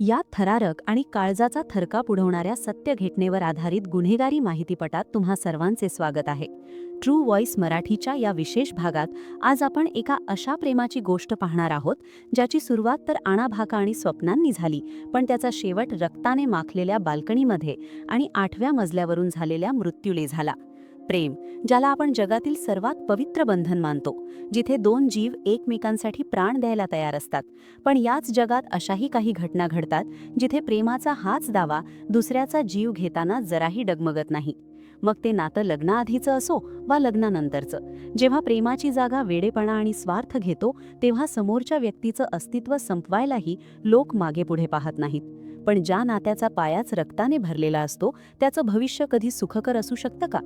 या थरारक आणि काळजाचा थरकाप उडवणाऱ्या सत्य घटनेवर आधारित गुन्हेगारी माहितीपटात तुम्हा सर्वांचे स्वागत आहे. ट्रू व्हॉइस मराठीच्या या विशेष भागात आज आपण एका अशा प्रेमाची गोष्ट पाहणार आहोत ज्याची सुरुवात तर आणाभाका आणि स्वप्नांनी झाली, पण त्याचा शेवट रक्ताने माखलेल्या बाल्कनीमध्ये आणि 8व्या मजल्यावरून झालेल्या मृत्यूले झाला. प्रेम, ज्याला आपण जगातील सर्वात पवित्र बंधन मानतो, जिथे दोन जीव एकमेकांसाठी प्राण द्यायला तयार असतात, पण याच जगात अशाही काही घटना घडतात जिथे प्रेमाचा हाच दावा दुसऱ्याचा जीव घेताना जराही डगमगत नाही. मग ते नातं लग्नाआधीचं असो वा लग्नानंतरचं, जेव्हा प्रेमाची जागा वेडेपणा आणि स्वार्थ घेतो तेव्हा समोरच्या व्यक्तीचं अस्तित्व संपवायलाही लोक मागे पुढे पाहत नाहीत. पण ज्या नात्याचा पायाच रक्ताने भरलेला असतो त्याचं भविष्य कधी सुखकर असू शकतं का?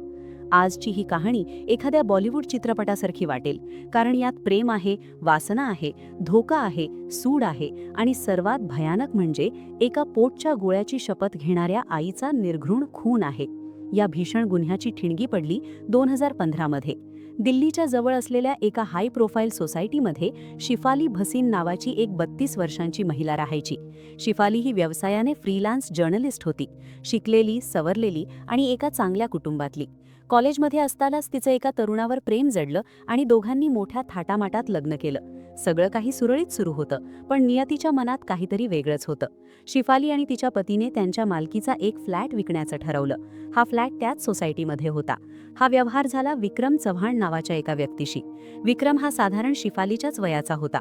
आजची ही कहाणी एखाद्या बॉलिवूड चित्रपटासारखी वाटेल, कारण यात प्रेम आहे, वासना आहे, धोका आहे, सूड आहे आणि सर्वात भयानक म्हणजे एका पोटच्या गोळ्याची शपथ घेणाऱ्या आईचा निर्घृण खून आहे. या भीषण गुन्ह्याची ठिणगी पडली 2015 मध्ये. दिल्लीच्या जवळ असलेल्या एका हाय प्रोफाईल सोसायटीमध्ये शिफाली भसीन नावाची एक 32 वर्षांची महिला राहायची. शिफाली ही व्यवसायाने फ्रीलान्स जर्नलिस्ट होती, शिकलेली, सवरलेली आणि एका चांगल्या कुटुंबातली. कॉलेजमध्ये असतानाच तिचं एका तरुणावर प्रेम जडलं आणि दोघांनी मोठ्या थाटामाटात लग्न केलं. सगळं काही सुरळीत सुरू होतं, पण नियतीच्या मनात काहीतरी वेगळंच होतं. शिफाली आणि तिच्या पतीने त्यांच्या मालकीचा एक फ्लॅट विकण्याचं ठरवलं. हा फ्लॅट त्याच सोसायटीमध्ये होता. हा व्यवहार झाला विक्रम चव्हाण नावाच्या एका व्यक्तीशी. विक्रम हा साधारण शिफालीच्याच वयाचा होता.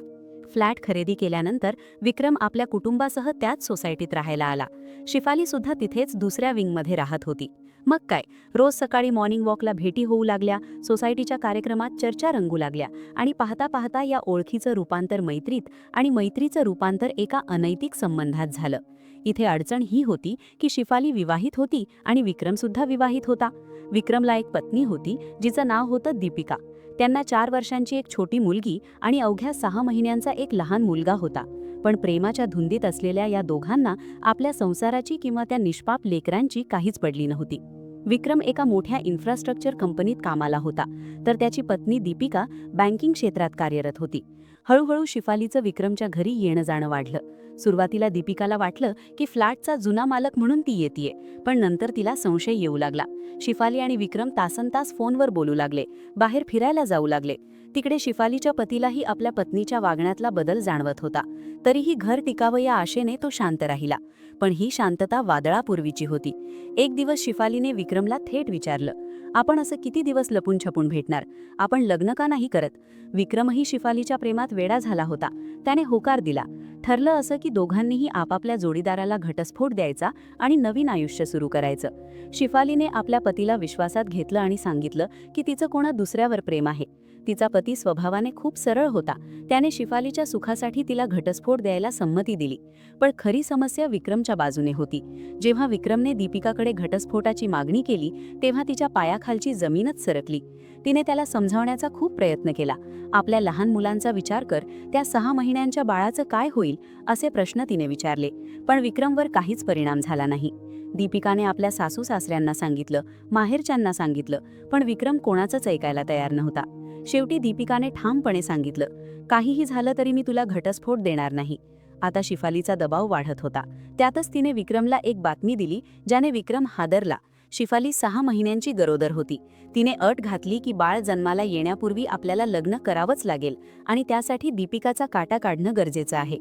फ्लॅट खरेदी केल्यानंतर विक्रम आपल्या कुटुंबासह त्याच सोसायटीत राहायला आला. शिफाली सुद्धा तिथेच दुसऱ्या विंगमध्ये राहत होती. मग काय, रोज सकाळी मॉर्निंग वॉकला भेटी होऊ लागल्या, सोसायटीच्या कार्यक्रमात चर्चा रंगू लागल्या आणि पाहता पाहता या ओळखीचं रूपांतर मैत्रीत आणि मैत्रीचं रूपांतर एका अनैतिक संबंधात झालं. इथे अडचण ही होती की शिफाली विवाहित होती आणि विक्रमसुद्धा विवाहित होता. विक्रमला एक पत्नी होती जिचं नाव होतं दीपिका. त्यांना 4 वर्षांची एक छोटी मुलगी आणि अवघ्या 6 महिन्यांचा एक लहान मुलगा होता. पण प्रेमाच्या धुंदीत असलेल्या या दोघांना आपल्या संसाराची किंवा त्या निष्पाप लेकरांची काहीच पडली नव्हती. विक्रम एका मोठ्या इन्फ्रास्ट्रक्चर कंपनीत कामाला होता, तर त्याची पत्नी दीपिका बँकिंग क्षेत्रात कार्यरत होती. हळूहळू शिफालीचं विक्रमच्या घरी येणं जाणं वाढलं. सुरुवातीला दीपिकाला वाटलं की फ्लॅटचा जुना मालक म्हणून ती येतेय, पण नंतर तिला संशय येऊ लागला. शिफाली आणि विक्रम तासनतास फोनवर बोलू लागले, बाहेर फिरायला जाऊ लागले. तिकडे शिफालीच्या पतीलाही आपल्या पत्नीच्या वागण्यातला बदल जाणवत होता. तरीही घर टिकावं या आशेने तो शांत राहिला. पण ही शांतता वादळापूर्वीची होती. एक दिवस शिफालीने विक्रमला थेट विचारलं, आपण असं किती दिवस लपून छपून भेटणार? आपण लग्न का नाही करत? विक्रमही शिफालीच्या प्रेमात वेडा झाला होता. त्याने होकार दिला. ठरलं असं की दोघांनीही आपापल्या जोडीदाराला घटस्फोट द्यायचा आणि नवीन आयुष्य सुरू करायचं. शिफालीने आपल्या पतीला विश्वासात घेतलं आणि सांगितलं की तिचं कोणा दुसऱ्यावर प्रेम आहे. तिचा पती स्वभावाने खूप सरळ होता. त्याने शिफालीच्या सुखासाठी तिला घटस्फोट द्यायला संमती दिली. पण खरी समस्या विक्रमच्या बाजूने होती. जेव्हा विक्रमने दीपिकाकडे घटस्फोटाची मागणी केली तेव्हा तिच्या पायाखालची जमीनच सरकली. तिने त्याला समजावण्याचा खूप प्रयत्न केला. आपल्या लहान मुलांचा विचार कर, त्या 6 महिन्यांच्या बाळाचं काय होईल, असे प्रश्न तिने विचारले. पण विक्रमवर काहीच परिणाम झाला नाही. दीपिकाने आपल्या सासू सासऱ्यांना सांगितलं, माहेरच्यांना सांगितलं, पण विक्रम कोणाचंच ऐकायला तयार नव्हता. शेवटी दीपिकाने ठामपणे सांगितलं, काहीही झालं तरी मी तुला घटस्फोट देणार नाही. आता शिफालीचा दबाव वाढत होता. त्यातच तिने विक्रमला एक बातमी दिली ज्याने विक्रम हादरला. शिफाली 6 महिन्यांची गरोदर होती. तिने अट घातली की बाळ जन्माला येण्यापूर्वी आपल्याला लग्न करावंच लागेल आणि त्यासाठी दीपिकाचा काटा काढणं गरजेचं आहे.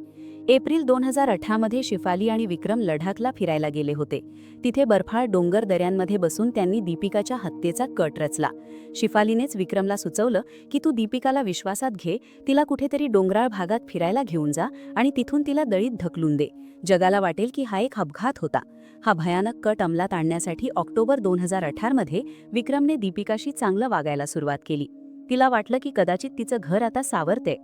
एप्रिल 2018 मध्ये शिफाली आणि विक्रम लडाखला फिरायला गेले होते. तिथे बर्फाळ डोंगर दऱ्यांमध्ये बसून त्यांनी दीपिकाच्या हत्येचा कट रचला. शिफालीनेच विक्रमला सुचवलं की तू दीपिकाला विश्वासात घे, तिला कुठेतरी डोंगराळ भागात फिरायला घेऊन जा आणि तिथून तिला दळीत ढकलून दे. जगाला वाटेल की हा एक अपघात होता. हा भयानक कट अंमलात आणण्यासाठी ऑक्टोबर 2018 मध्ये विक्रमने दीपिकाशी चांगलं वागायला सुरुवात केली. तिला वाटलं की कदाचित तिचं घर आता सावरते.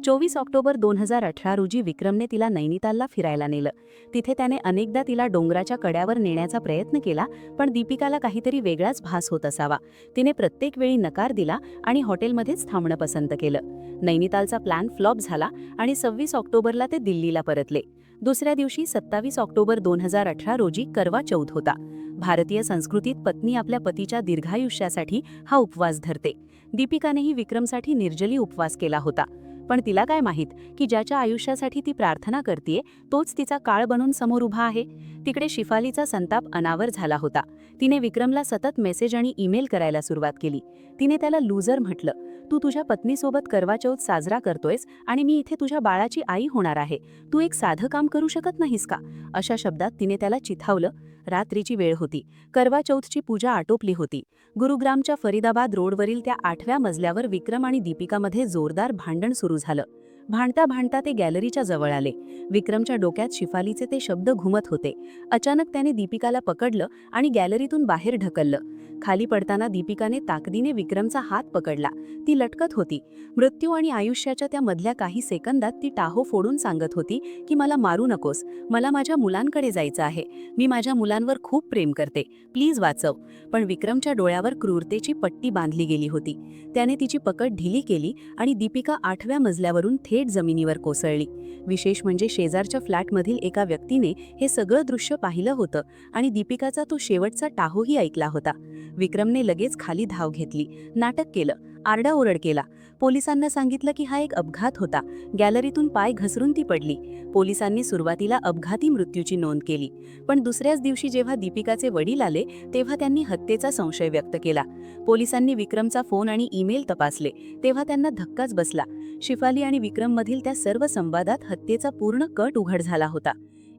24 ऑक्टोबर 2018 रोजी विक्रमने तिला नैनितालला फिरायला नेलं. तिथे त्याने अनेकदा तिला डोंगराच्या कड्यावर नेण्याचा प्रयत्न केला, पण दीपिकाला काहीतरी वेगळाच भास होत असावा. तिने प्रत्येक वेळी नकार दिला आणि हॉटेलमध्येच थांबणं पसंत केलं. नैनितालचा प्लॅन फ्लॉप झाला आणि 26 ऑक्टोबरला ते दिल्लीला परतले. दुसऱ्या दिवशी 27 ऑक्टोबर 2018 रोजी करवा चौथ होता. भारतीय संस्कृतीत पत्नी आपल्या पतीच्या दीर्घायुष्यासाठी हा उपवास धरते. दीपिकानेही विक्रमसाठी निर्जली उपवास केला होता. पण तिला काय माहीत की ज्याच्या आयुष्यासाठी ती प्रार्थना करतेय तोच तिचा काळ बनून समोर उभा आहे. तिकडे शिफालीचा संताप अनावर झाला होता. तिने विक्रमला सतत मेसेज आणि ईमेल करायला सुरुवात केली. तिने त्याला लूजर म्हटलं. तू तुझ्या पत्नीसोबत करवा चौथ साजरा करतोयस आणि मी इथे तुझ्या बाळाची आई होणार आहे. तू एक साधं काम करू शकत नाहीस का? अशा शब्दात तिने त्याला चिथावलं. रात्रीची वेळ होती. करवा चौथची पूजा आटोपली होती. गुरुग्रामच्या फरीदाबाद रोडवरील त्या 8व्या मजल्यावर विक्रम आणि दीपिकामध्ये जोरदार भांडण सुरू झालं. भांडता भांडता ते गॅलरीच्या जवळ आले. विक्रमच्या डोक्यात शिफालीचे ते शब्द घुमत होते. अचानक त्याने दीपिकाला पकडलं आणि गॅलरीतून बाहेर ढकललं. खाली पडताना दीपिकाने ताकदीने विक्रमचा हात पकडला. ती लटकत होती. मृत्यू आणि आयुष्याच्या त्या मधल्या काही सेकंदात ती टाहो फोडून सांगत होती की मला मारू नकोस, मला माझ्या मुलांकडे जायचं आहे, मी माझ्या मुलांवर खूप प्रेम करते, प्लीज वाचव. पण विक्रमच्या डोळ्यावर क्रूरतेची पट्टी बांधली गेली होती. त्याने तिची पकड ढिली केली आणि दीपिका 8व्या मजल्यावरून थेट जमिनीवर कोसळली. विशेष म्हणजे शेजारच्या फ्लॅटमधील एका व्यक्तीने हे सगळं दृश्य पाहिलं होतं आणि दीपिकाचा तो शेवटचा टाहोही ऐकला होता. विक्रमने लगेच खाली धाव घेतली, नाटक केलं, आरडाओरड केला. पोलिसांना सांगितलं की हा एक अपघात होता. गॅलरीतून पाय घसरून ती पडली. पोलिसांनी सुरुवातीला अपघाती मृत्यूची नोंद केली, पण दुसऱ्याच दिवशी जेव्हा दीपिकाचे वडील आले तेव्हा त्यांनी हत्येचा संशय व्यक्त केला. पोलिसांनी विक्रमचा फोन आणि ईमेल तपासले तेव्हा त्यांना धक्काच बसला. शिफाली आणि विक्रममधील त्या सर्व संवादात हत्येचा पूर्ण कट उघड झाला होता.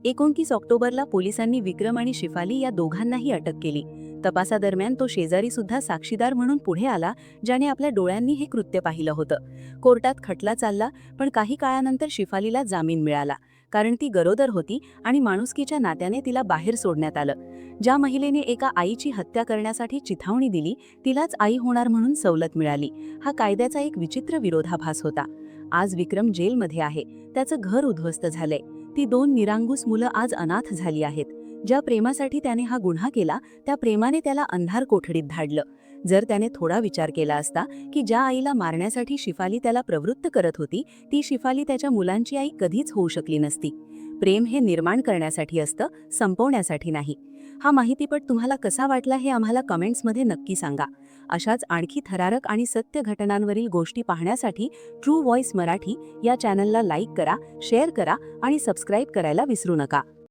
29 ऑक्टोबरला पोलिसांनी विक्रम आणि शिफाली या दोघांनाही अटक केली. तपासादरम्यान तो शेजारी सुद्धा साक्षीदार म्हणून पुढे आला, ज्याने आपल्या डोळ्यांनी हे कृत्य पाहिलं होतं. कोर्टात खटला चालला, पण काही काळानंतर शिफालीला जामीन मिळाला, कारण ती गरोदर होती आणि माणुसकीच्या नात्याने तिला बाहेर सोडण्यात आलं. ज्या महिलेने एका आईची हत्या करण्यासाठी चिथावणी दिली तिलाच आई होणार म्हणून सवलत मिळाली. हा कायद्याचा एक विचित्र विरोधाभास होता. आज विक्रम जेलमध्ये आहे. त्याचं घर उद्ध्वस्त झालंय. ती 2 निरांगुस मुलं आज अनाथ झाली आहेत. ज्या प्रेमासाठी त्याने हा गुन्हा केला त्या प्रेमाने त्याला अंधार कोठडीत धाडलं. जर त्याने थोडा विचार केला असता की ज्या आईला मारण्यासाठी शिफाली त्याला प्रवृत्त करत होती ती शिफाली त्याच्या मुलांची आई कधीच होऊ शकली नसती. प्रेम हे निर्माण करण्यासाठी असतं, संपवण्यासाठी नाही. हा माहितीपट तुम्हाला कसा वाटला हे आम्हाला कमेंट्समध्ये नक्की सांगा. अशाच आणखी थरारक आणि सत्य घटनांवरील गोष्टी पाहण्यासाठी ट्रू व्हॉइस मराठी या चॅनलला लाईक करा, शेअर करा आणि सबस्क्राईब करायला विसरू नका.